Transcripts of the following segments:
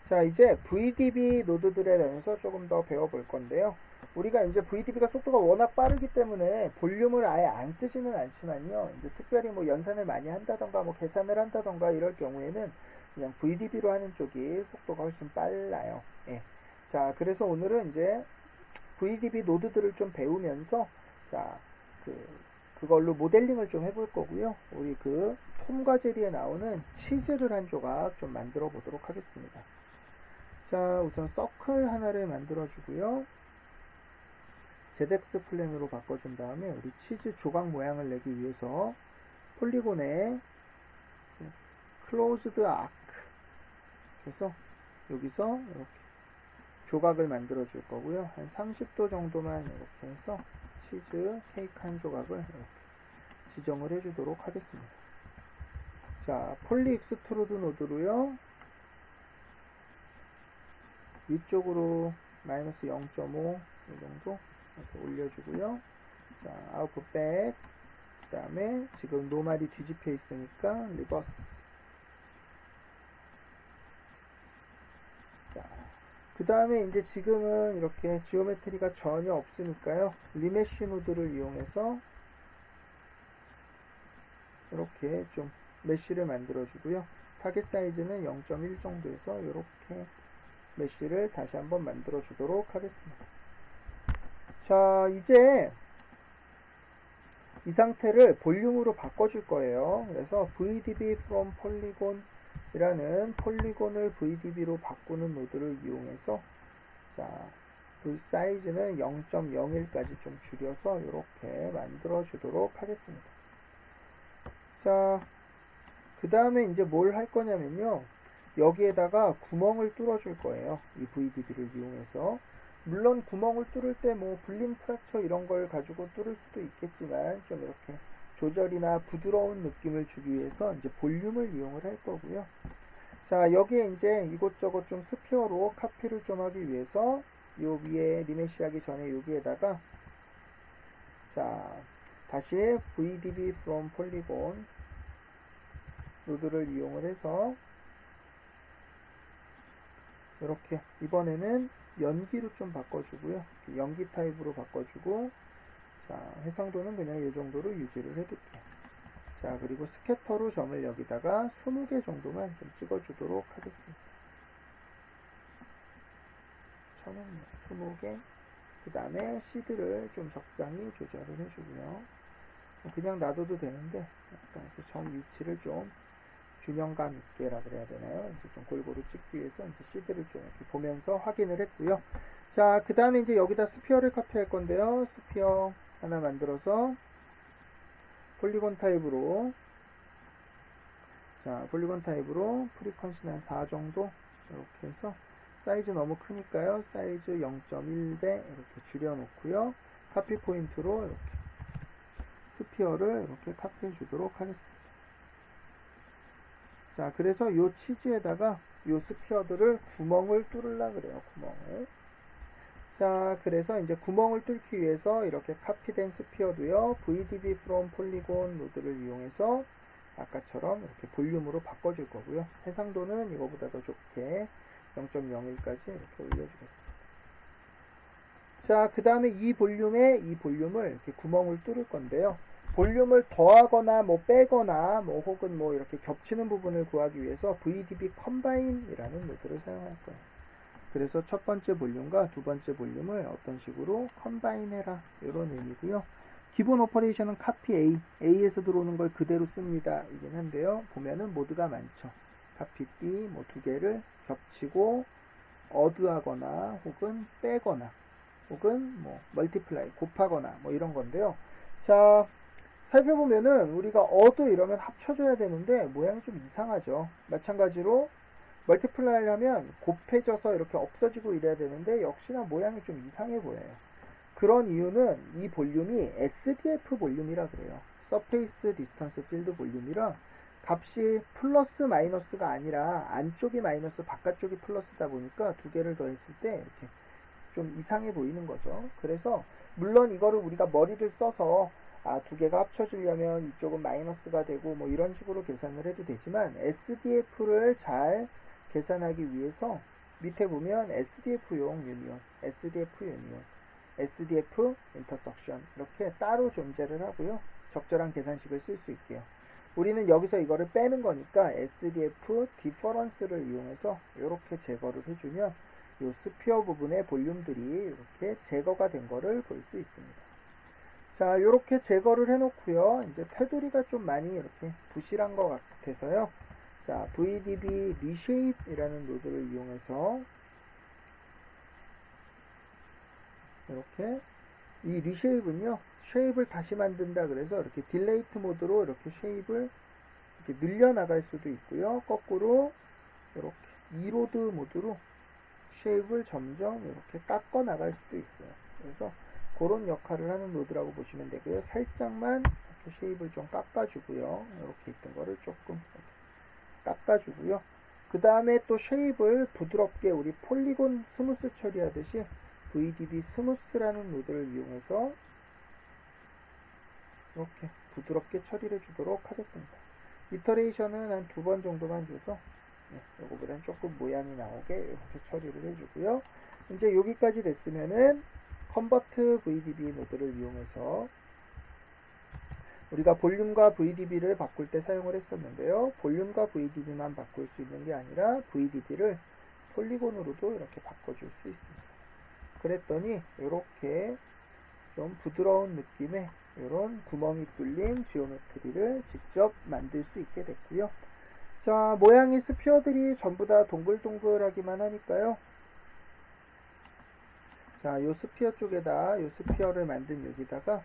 자, 이제 VDB 노드들에 대해서 조금 더 배워볼 건데요. 우리가 이제 VDB가 속도가 워낙 빠르기 때문에 볼륨을 아예 안 쓰지는 않지만요. 이제 특별히 뭐 연산을 많이 한다던가 뭐 계산을 한다던가 이럴 경우에는 그냥 VDB로 하는 쪽이 속도가 훨씬 빨라요. 예. 자, 그래서 오늘은 이제 VDB 노드들을 좀 배우면서 자, 그걸로 모델링을 좀 해볼 거고요. 우리 톰과 제리에 나오는 치즈를 한 조각 좀 만들어 보도록 하겠습니다. 자, 우선 서클 하나를 만들어 주고요. ZX 플랜으로 바꿔준 다음에 우리 치즈 조각 모양을 내기 위해서 폴리곤에 클로즈드 아크 해서 여기서 이렇게 조각을 만들어 줄 거고요. 한 30도 정도만 이렇게 해서 치즈 케이크 한 조각을 이렇게 지정을 해 주도록 하겠습니다. 자, 폴리 익스트루드 노드로요. 위쪽으로 마이너스 0.5 이 정도 이렇게 올려주고요. 자, 아웃풋 백. 그 다음에 지금 노말이 뒤집혀 있으니까 리버스. 자, 그 다음에 이제 지금은 이렇게 지오메트리가 전혀 없으니까요. 리메쉬 노드를 이용해서 이렇게 좀 메쉬를 만들어 주고요. 타겟 사이즈는 0.1 정도에서 이렇게 메쉬를 다시 한번 만들어 주도록 하겠습니다. 자, 이제 이 상태를 볼륨으로 바꿔줄 거예요. 그래서 VDB from polygon 이라는 폴리곤을 VDB로 바꾸는 노드를 이용해서 자, 사이즈는 0.01까지 좀 줄여서 이렇게 만들어 주도록 하겠습니다. 자, 그 다음에 이제 뭘 할 거냐면요. 여기에다가 구멍을 뚫어 줄 거예요. 이 VDB를 이용해서. 물론 구멍을 뚫을 때 뭐 불린 프랙처 이런 걸 가지고 뚫을 수도 있겠지만 좀 이렇게 조절이나 부드러운 느낌을 주기 위해서 이제 볼륨을 이용을 할 거고요. 자, 여기에 이제 이곳저곳 좀 스피어로 카피를 좀 하기 위해서 요 위에 리메쉬 하기 전에 여기에다가 자, 다시 VDB from polygon 노드를 이용을 해서 이렇게 이번에는 연기로 좀 바꿔주고요. 연기 타입으로 바꿔주고 자, 해상도는 그냥 이 정도로 유지를 해둘게요. 자, 그리고 스캐터로 점을 여기다가 20개 정도만 좀 찍어주도록 하겠습니다. 저는 20개. 그 다음에 시드를 좀 적당히 조절을 해주고요. 그냥 놔둬도 되는데 약간 이렇게 점 위치를 좀 균형감 있게라 그래야 되나요? 이제 좀 골고루 찍기 위해서 이제 시드를 좀 이렇게 보면서 확인을 했고요. 자, 그 다음에 이제 여기다 스피어를 카피할 건데요. 스피어 하나 만들어서 폴리곤 타입으로 자, 폴리곤 타입으로 프리퀀시는 한 4 정도 이렇게 해서 사이즈 너무 크니까요. 사이즈 0.1배 이렇게 줄여 놓고요. 카피 포인트로 이렇게 스피어를 이렇게 카피해 주도록 하겠습니다. 자, 그래서 요 치즈에다가 요 스피어들을 구멍을 뚫으려 그래요. 구멍을. 자, 그래서 이제 구멍을 뚫기 위해서 이렇게 카피된 스피어도요. VDB from polygon 노드를 이용해서 아까처럼 이렇게 볼륨으로 바꿔줄 거고요. 해상도는 이거보다 더 좋게 0.01까지 이렇게 올려주겠습니다. 자, 그 다음에 이 볼륨을 이렇게 구멍을 뚫을 건데요. 볼륨을 더하거나 뭐 빼거나 뭐 혹은 뭐 이렇게 겹치는 부분을 구하기 위해서 VDB combine이라는 노드를 사용할 거예요. 그래서 첫 번째 볼륨과 두 번째 볼륨을 어떤 식으로 컴바인 해라 이런 의미고요. 기본 오퍼레이션은 카피 A, A에서 들어오는 걸 그대로 씁니다 이긴 한데요. 보면은 모드가 많죠. 카피 B 뭐 두 개를 겹치고 어드하거나 혹은 빼거나 혹은 뭐 멀티플라이 곱하거나 뭐 이런 건데요. 자, 살펴보면은 우리가 어드 이러면 합쳐줘야 되는데 모양이 좀 이상하죠. 마찬가지로 멀티플라이를 하면 곱해져서 이렇게 없어지고 이래야 되는데 역시나 모양이 좀 이상해 보여요. 그런 이유는 이 볼륨이 SDF 볼륨이라 그래요. Surface Distance Field 볼륨이라 값이 플러스 마이너스가 아니라 안쪽이 마이너스 바깥쪽이 플러스다 보니까 두 개를 더했을 때 이렇게 좀 이상해 보이는 거죠. 그래서 물론 이거를 우리가 머리를 써서 두 개가 합쳐지려면 이쪽은 마이너스가 되고 뭐 이런 식으로 계산을 해도 되지만 SDF를 잘 계산하기 위해서 밑에 보면 SDF용 유니온, SDF 유니온, SDF 인터섹션 이렇게 따로 존재를 하고요. 적절한 계산식을 쓸 수 있게요. 우리는 여기서 이거를 빼는 거니까 SDF 디퍼런스를 이용해서 이렇게 제거를 해주면 이 스피어 부분의 볼륨들이 이렇게 제거가 된 거를 볼 수 있습니다. 자, 이렇게 제거를 해놓고요. 이제 테두리가 좀 많이 이렇게 부실한 것 같아서요. 자, VDB reshape이라는 노드를 이용해서 이렇게 이 reshape은요, 쉐입을 다시 만든다 그래서 이렇게 딜레이트 모드로 이렇게 쉐입을 이렇게 늘려나갈 수도 있고요. 거꾸로 이렇게 이로드 모드로 쉐입을 점점 이렇게 깎아 나갈 수도 있어요. 그래서 그런 역할을 하는 노드라고 보시면 되고요. 살짝만 이렇게 쉐입을 좀 깎아주고요. 이렇게 있던 거를 조금 이렇게 깎아주고요. 그 다음에 또 쉐입을 부드럽게 우리 폴리곤 스무스 처리하듯이 VDB 스무스라는 노드를 이용해서 이렇게 부드럽게 처리를 해주도록 하겠습니다. 이터레이션은 한 2번 정도만 줘서 요거보다는 조금 모양이 나오게 이렇게 처리를 해주고요. 이제 여기까지 됐으면은 컨버트 VDB 노드를 이용해서 우리가 볼륨과 VDB를 바꿀 때 사용을 했었는데요. 볼륨과 VDB만 바꿀 수 있는 게 아니라 VDB를 폴리곤으로도 이렇게 바꿔줄 수 있습니다. 그랬더니 이렇게 좀 부드러운 느낌의 이런 구멍이 뚫린 지오메트리를 직접 만들 수 있게 됐고요. 자, 모양이 스피어들이 전부 다 동글동글하기만 하니까요. 자, 요 스피어 쪽에다 요 스피어를 만든 여기다가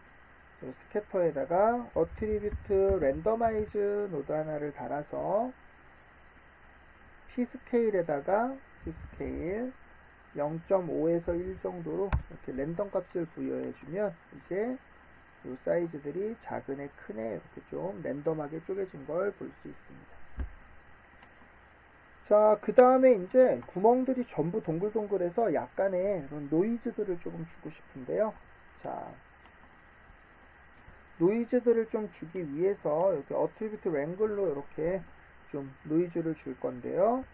요 스캐터에다가 어트리뷰트 랜더마이즈 노드 하나를 달아서 P스케일에다가 P스케일 0.5에서 1 정도로 이렇게 랜덤 값을 부여해주면 이제 요 사이즈들이 작은 애, 큰 애 이렇게 좀 랜덤하게 쪼개진 걸 볼 수 있습니다. 자, 그 다음에 이제 구멍들이 전부 동글동글해서 약간의 이런 노이즈들을 조금 주고 싶은데요. 자, 노이즈들을 좀 주기 위해서 이렇게 어트리뷰트 랭글로 이렇게 좀 노이즈를 줄 건데요.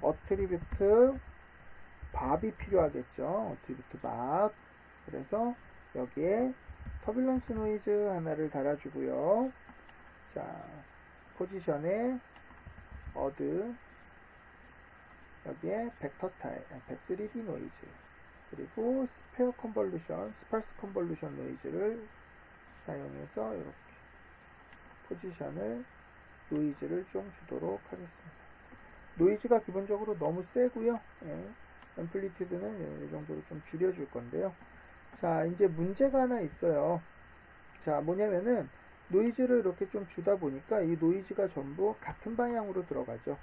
어트리뷰트 밥이 필요하겠죠. 어트리뷰트 밥. 그래서 여기에 터뷸런스 노이즈 하나를 달아주고요. 자, 포지션에 어드, 여기에 벡터 타입, 3D 노이즈, 그리고 스페어 컨볼루션, 스파스 컨볼루션 노이즈를 사용해서 이렇게 포지션을 노이즈를 좀 주도록 하겠습니다. 노이즈가 기본적으로 너무 세고요. 앰플리튜드는 이 정도로 좀 줄여줄 건데요. 자, 이제 문제가 하나 있어요. 자, 뭐냐면은 노이즈를 이렇게 좀 주다 보니까 이 노이즈가 전부 같은 방향으로 들어가죠.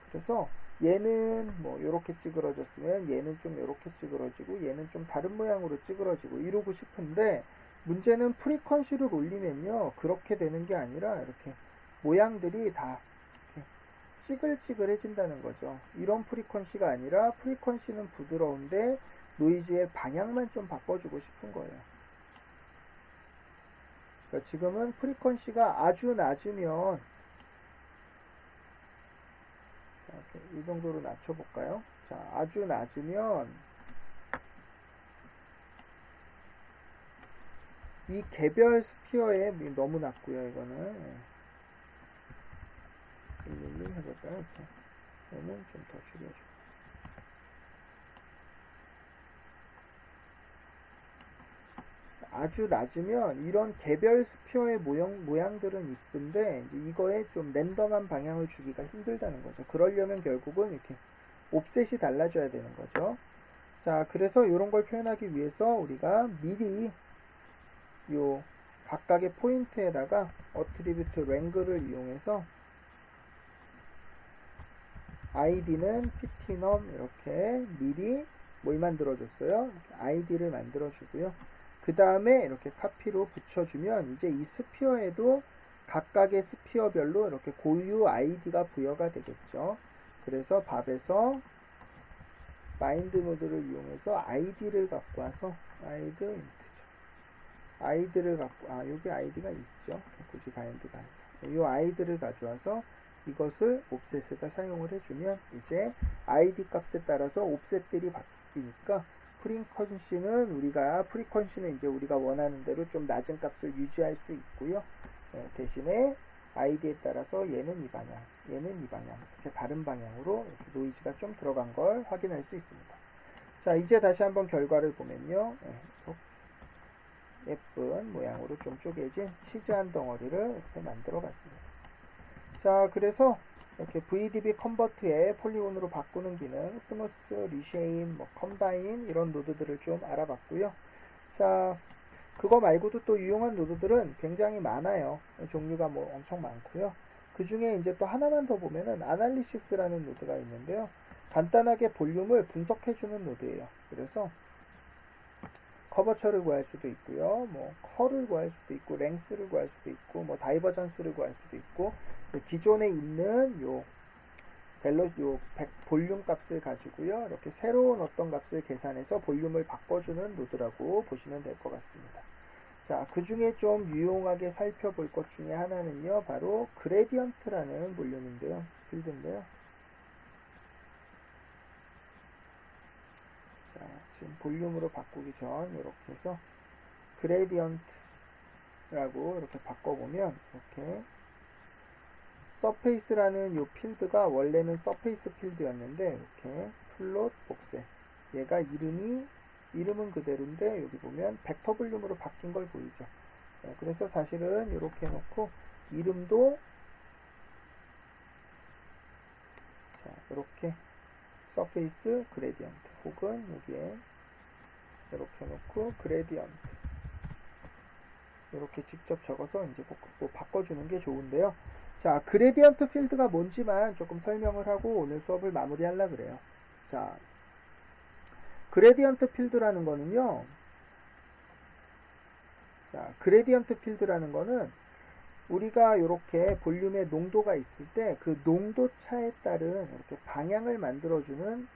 그래서 얘는 뭐 요렇게 찌그러졌으면 얘는 좀 요렇게 찌그러지고 얘는 좀 다른 모양으로 찌그러지고 이러고 싶은데, 문제는 프리퀀시를 올리면요 그렇게 되는 게 아니라 이렇게 모양들이 다 이렇게 찌글찌글해진다는 거죠. 이런 프리퀀시가 아니라 프리퀀시는 부드러운데 노이즈의 방향만 좀 바꿔주고 싶은 거예요. 그러니까 지금은 프리퀀시가 아주 낮으면, 자, 이렇게 이 정도로 낮춰볼까요? 자, 아주 낮으면 이 개별 스피어에 너무 낮고요. 이거는 1mm 해볼까요? 이렇게. 얘는 좀 더 줄여주고. 아주 낮으면 이런 개별 스피어의 모양들은 이쁜데 이제 이거에 좀 랜덤한 방향을 주기가 힘들다는 거죠. 그러려면 결국은 이렇게 옵셋이 달라져야 되는 거죠. 자, 그래서 이런 걸 표현하기 위해서 우리가 미리 요 각각의 포인트에다가 어트리뷰트 랭글을 이용해서 id는 ptnum 이렇게 미리 뭘 만들어줬어요? id를 만들어주고요. 그 다음에 이렇게 카피로 붙여주면 이제 이 스피어에도 각각의 스피어별로 이렇게 고유 id가 부여가 되겠죠. 그래서 밥에서 바인드 노드를 이용해서 id를 갖고 와서 id 인트죠. id를 갖고 여기 id가 있죠. 굳이 바인드가 아니라 이 id를 가져와서 이것을 옵셋에다 사용을 해주면 이제 id 값에 따라서 옵셋들이 바뀌니까 프리퀀시는 이제 우리가 원하는 대로 좀 낮은 값을 유지할 수 있고요. 대신에 id에 따라서 얘는 이 방향, 얘는 이 방향, 이렇게 다른 방향으로 이렇게 노이즈가 좀 들어간 걸 확인할 수 있습니다. 자, 이제 다시 한번 결과를 보면요. 예쁜 모양으로 좀 쪼개진 치즈 한 덩어리를 이렇게 만들어 봤습니다. 자, 그래서 이렇게 VDB 컨버트에 폴리곤으로 바꾸는 기능, 스무스, 리쉐임, 컴바인 이런 노드들을 좀 알아봤고요. 자, 그거 말고도 또 유용한 노드들은 굉장히 많아요. 종류가 엄청 많고요. 그 중에 이제 또 하나만 더 보면은 아날리시스라는 노드가 있는데요. 간단하게 볼륨을 분석해주는 노드예요. 그래서 커버처를 구할 수도 있고요. 컬을 구할 수도 있고, 랭스를 구할 수도 있고, 다이버전스를 구할 수도 있고, 기존에 있는 볼륨 값을 가지고요. 이렇게 새로운 어떤 값을 계산해서 볼륨을 바꿔주는 노드라고 보시면 될 것 같습니다. 자, 그 중에 좀 유용하게 살펴볼 것 중에 하나는요, 바로 그레디언트라는 볼륨인데요. 필드인데요. 자, 지금 볼륨으로 바꾸기 전 이렇게 해서 그레디언트라고 이렇게 바꿔보면 이렇게 서페이스라는 요 필드가 원래는 서페이스 필드였는데 이렇게 플롯 복세, 얘가 이름은 그대로인데 여기 보면 벡터 볼륨으로 바뀐 걸 보이죠. 그래서 사실은 이렇게 해놓고 이름도 자, 이렇게 서페이스 그레디언트 혹은 여기에 이렇게 해놓고 그레디언트 이렇게 직접 적어서 이제 뭐 바꿔주는 게 좋은데요. 자, 그레디언트 필드가 뭔지만 조금 설명을 하고 오늘 수업을 마무리하려고 그래요. 자, 그레디언트 필드라는 거는요. 자, 그레디언트 필드라는 거는 우리가 이렇게 볼륨의 농도가 있을 때 그 농도 차에 따른 이렇게 방향을 만들어주는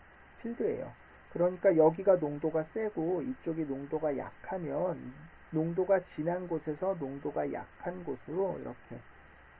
필드예요. 그러니까 여기가 농도가 세고 이쪽이 농도가 약하면 농도가 진한 곳에서 농도가 약한 곳으로 이렇게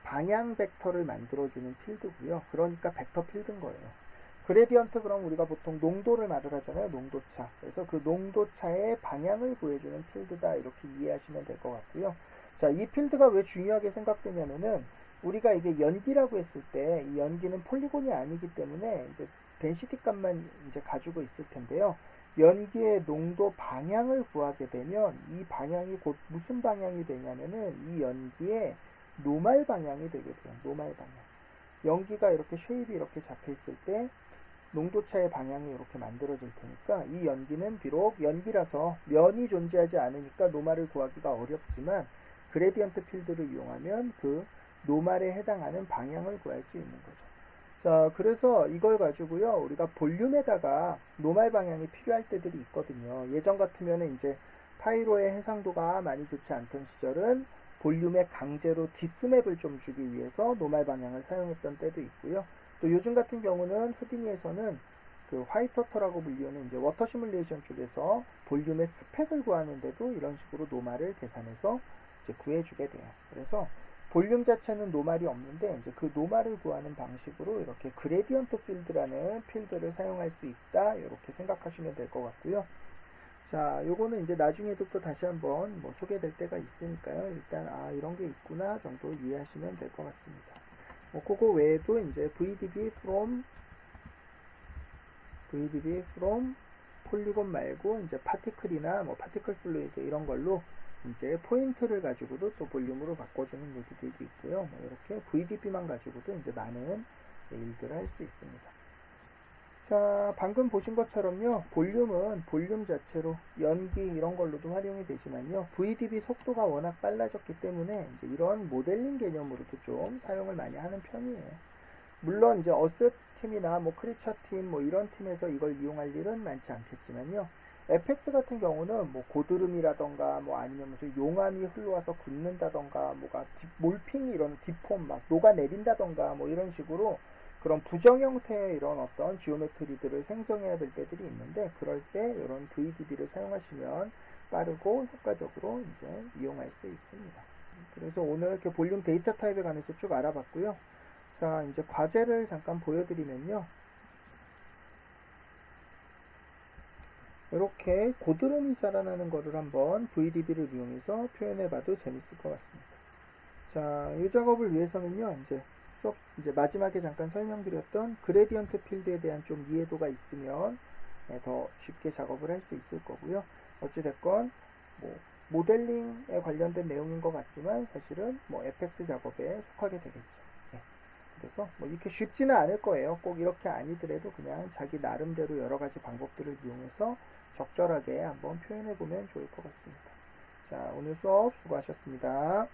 방향 벡터를 만들어주는 필드고요. 그러니까 벡터 필드인 거예요. 그레디언트 그럼 우리가 보통 농도를 말을 하잖아요. 농도차. 그래서 그 농도차의 방향을 구해주는 필드다. 이렇게 이해하시면 될 것 같고요. 자, 이 필드가 왜 중요하게 생각되냐면은 우리가 이게 연기라고 했을 때 이 연기는 폴리곤이 아니기 때문에 이제 덴시티 값만 이제 가지고 있을 텐데요. 연기의 농도 방향을 구하게 되면 이 방향이 곧 무슨 방향이 되냐면은 이 연기의 노말 방향이 되게 돼요. 노말 방향. 연기가 이렇게 쉐입이 이렇게 잡혀 있을 때 농도차의 방향이 이렇게 만들어질 테니까 이 연기는 비록 연기라서 면이 존재하지 않으니까 노말을 구하기가 어렵지만 그레디언트 필드를 이용하면 그 노말에 해당하는 방향을 구할 수 있는 거죠. 자, 그래서 이걸 가지고요, 우리가 볼륨에다가 노말 방향이 필요할 때들이 있거든요. 예전 같으면 이제 파이로의 해상도가 많이 좋지 않던 시절은 볼륨에 강제로 디스맵을 좀 주기 위해서 노말 방향을 사용했던 때도 있고요. 또 요즘 같은 경우는 후디니에서는 그 화이트워터라고 불리는 이제 워터 시뮬레이션 쪽에서 볼륨의 스펙을 구하는데도 이런 식으로 노말을 계산해서 이제 구해주게 돼요. 그래서 볼륨 자체는 노말이 없는데 이제 그 노말을 구하는 방식으로 이렇게 그레디언트 필드라는 필드를 사용할 수 있다. 이렇게 생각하시면 될 것 같고요. 자, 요거는 이제 나중에도 또 다시 한번 소개될 때가 있으니까요. 일단 이런 게 있구나 정도 이해하시면 될 것 같습니다. 그거 외에도 이제 VDB from 폴리곤 말고 이제 파티클이나 파티클 플루이드 이런 걸로 이제 포인트를 가지고도 또 볼륨으로 바꿔주는 노드들도 있고요. 이렇게 VDB만 가지고도 이제 많은 일들을 할 수 있습니다. 자, 방금 보신 것처럼요, 볼륨은 볼륨 자체로 연기 이런 걸로도 활용이 되지만요, VDB 속도가 워낙 빨라졌기 때문에 이제 이런 모델링 개념으로도 좀 사용을 많이 하는 편이에요. 물론 이제 어셋 팀이나 크리처 팀 이런 팀에서 이걸 이용할 일은 많지 않겠지만요, FX 같은 경우는 고드름이라던가 아니면 무슨 용암이 흘러와서 굳는다던가 몰핑이 이런 디폼 녹아내린다던가 이런 식으로 그런 부정 형태의 이런 어떤 지오메트리들을 생성해야 될 때들이 있는데, 그럴 때 이런 VDB를 사용하시면 빠르고 효과적으로 이제 이용할 수 있습니다. 그래서 오늘 이렇게 볼륨 데이터 타입에 관해서 쭉 알아봤고요. 자, 이제 과제를 잠깐 보여드리면요. 이렇게 고드름이 자라나는 거를 한번 VDB를 이용해서 표현해봐도 재밌을 것 같습니다. 자, 이 작업을 위해서는요, 이제 수업, 이제 마지막에 잠깐 설명드렸던 그레디언트 필드에 대한 좀 이해도가 있으면 더 쉽게 작업을 할 수 있을 거고요. 어찌됐건, 뭐, 모델링에 관련된 내용인 것 같지만 사실은 뭐 FX 작업에 속하게 되겠죠. 예. 그래서 뭐 이렇게 쉽지는 않을 거예요. 꼭 이렇게 아니더라도 그냥 자기 나름대로 여러 가지 방법들을 이용해서 적절하게 한번 표현해 보면 좋을 것 같습니다. 자, 오늘 수업 수고하셨습니다.